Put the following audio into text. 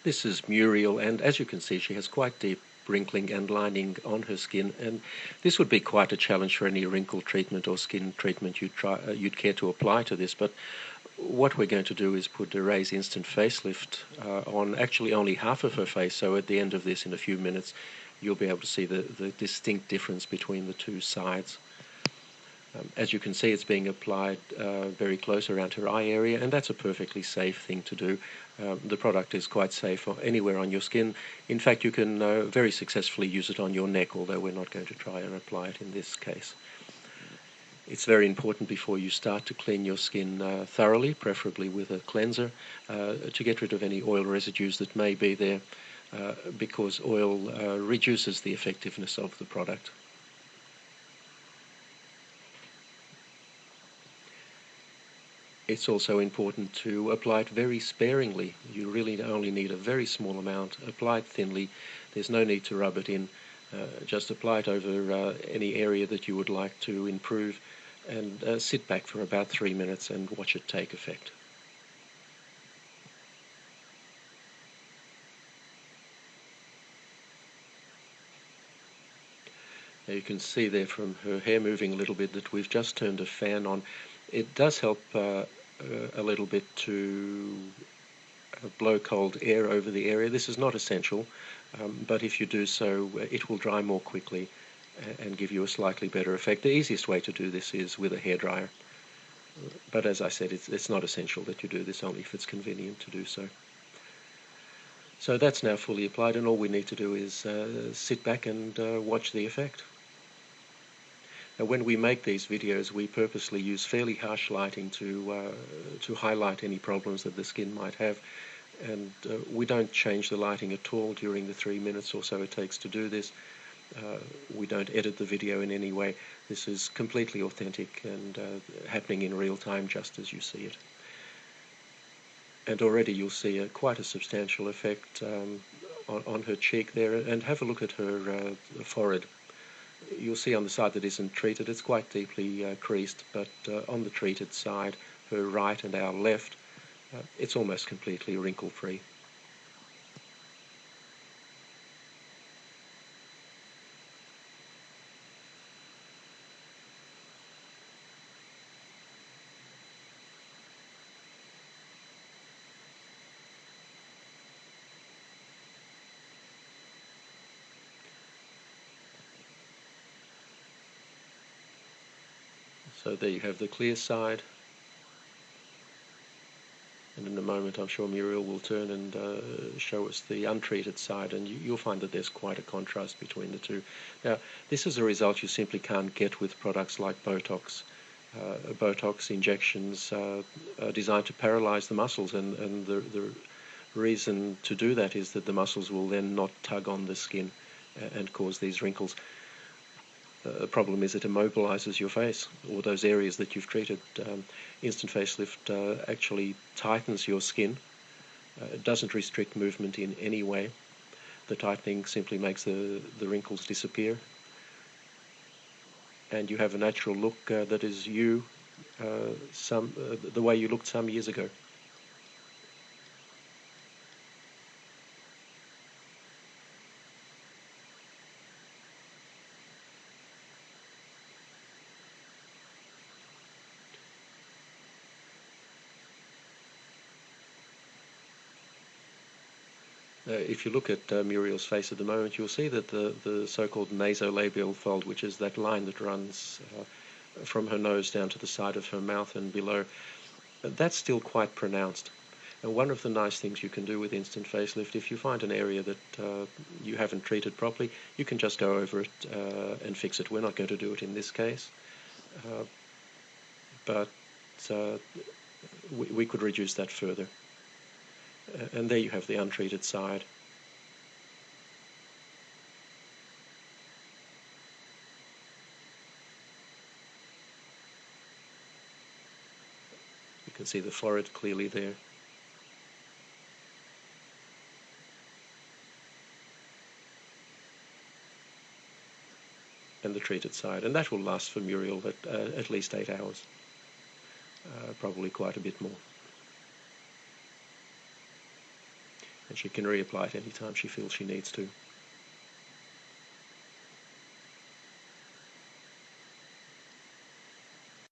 This is Muriel, and as you can see, she has quite deep wrinkling and lining on her skin, and this would be quite a challenge for any wrinkle treatment or skin treatment you'd care to apply to this. But what we're going to do is put Array's Instant Facelift on actually only half of her face, so at the end of this, in a few minutes, you'll be able to see the distinct difference between the two sides. As you can see, it's being applied very close around her eye area, and that's a perfectly safe thing to do. The product is quite safe anywhere on your skin. In fact, you can very successfully use it on your neck, although we're not going to try and apply it in this case. It's very important before you start to clean your skin thoroughly, preferably with a cleanser, to get rid of any oil residues that may be there, because oil reduces the effectiveness of the product. It's also important to apply it very sparingly. You really only need a very small amount. Apply it thinly. There's no need to rub it in. Just apply it over any area that you would like to improve, and sit back for about 3 minutes and watch it take effect. Now you can see there from her hair moving a little bit that we've just turned a fan on. It does help a little bit to blow cold air over the area. This is not essential, but if you do so, it will dry more quickly and give you a slightly better effect. The easiest way to do this is with a hairdryer, but as I said, it's not essential that you do this, only if it's convenient to do so. So that's now fully applied, and all we need to do is sit back and watch the effect. Now, when we make these videos, we purposely use fairly harsh lighting to highlight any problems that the skin might have, and we don't change the lighting at all during the 3 minutes or so it takes to do this. We don't edit the video in any way. This is completely authentic and happening in real time, just as you see it. And already you'll see quite a substantial effect on her cheek there, and have a look at her forehead. You'll see on the side that isn't treated, it's quite deeply creased, but on the treated side, her right and our left, it's almost completely wrinkle-free. So there you have the clear side, and in a moment I'm sure Muriel will turn and show us the untreated side, and you'll find that there's quite a contrast between the two. Now, this is a result you simply can't get with products like Botox. Botox injections are designed to paralyze the muscles, and the reason to do that is that the muscles will then not tug on the skin and cause these wrinkles. The problem is it immobilizes your face, or those areas that you've treated. Instant Facelift actually tightens your skin. It doesn't restrict movement in any way. The tightening simply makes the wrinkles disappear, and you have a natural look that is you, the way you looked some years ago. If you look at Muriel's face at the moment, you'll see that the so-called nasolabial fold, which is that line that runs from her nose down to the side of her mouth and below, that's still quite pronounced. And one of the nice things you can do with Instant Facelift, if you find an area that you haven't treated properly, you can just go over it and fix it. We're not going to do it in this case, but we could reduce that further. And there you have the untreated side. You can see the forehead clearly there. And the treated side. And that will last for Muriel at least 8 hours. Probably quite a bit more. and she can reapply it anytime she feels she needs to.